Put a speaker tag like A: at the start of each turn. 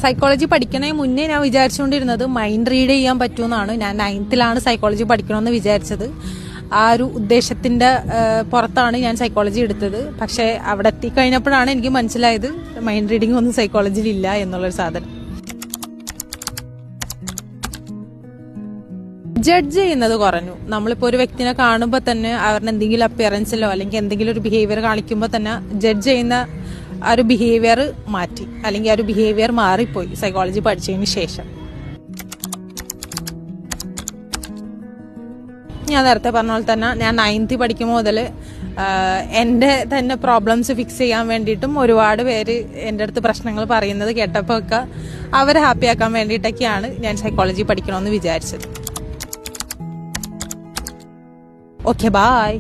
A: Psychology പഠിക്കണേ മുന്നേ ഞാൻ വിചാരിച്ചുകൊണ്ടിരുന്നത് മൈൻഡ് റീഡ് ചെയ്യാൻ പറ്റുമെന്നാണ്. ഞാൻ 9th സൈക്കോളജി പഠിക്കണമെന്ന് വിചാരിച്ചത്. ആ ഒരു ഉദ്ദേശത്തിന്റെ പുറത്താണ് ഞാൻ സൈക്കോളജി എടുത്തത്. പക്ഷെ അവിടെ എത്തിക്കഴിഞ്ഞപ്പോഴാണ് എനിക്ക് മനസ്സിലായത് മൈൻഡ് റീഡിംഗ് ഒന്നും സൈക്കോളജിയിൽ ഇല്ല എന്നുള്ളൊരു സാധനം. ജഡ്ജ് ചെയ്യുന്നത് കുറഞ്ഞു. നമ്മളിപ്പോൾ ഒരു വ്യക്തിനെ കാണുമ്പോൾ തന്നെ അവരുടെ എന്തെങ്കിലും അപ്പിയറൻസിലോ അല്ലെങ്കിൽ എന്തെങ്കിലും ഒരു ബിഹേവിയർ കാണിക്കുമ്പോൾ തന്നെ ജഡ്ജ് ചെയ്യുന്ന ആ ഒരു ബിഹേവിയർ മാറ്റി, അല്ലെങ്കിൽ ആ ഒരു ബിഹേവിയർ മാറിപ്പോയി സൈക്കോളജി പഠിച്ചതിന് ശേഷം. ഞാൻ നേരത്തെ പറഞ്ഞ പോലെ തന്നെ ഞാൻ 9th പഠിക്കുമ്പോൾ മുതൽ എൻ്റെ തന്നെ പ്രോബ്ലംസ് ഫിക്സ് ചെയ്യാൻ വേണ്ടിയിട്ടും ഒരുപാട് പേര് എൻ്റെ അടുത്ത് പ്രശ്നങ്ങൾ പറയുന്നത് കേട്ടപ്പോൾ ഒക്കെ അവരെ ഹാപ്പിയാക്കാൻ വേണ്ടിയിട്ടൊക്കെയാണ് ഞാൻ സൈക്കോളജി പഠിക്കണമെന്ന് വിചാരിച്ചത്. Okay, by.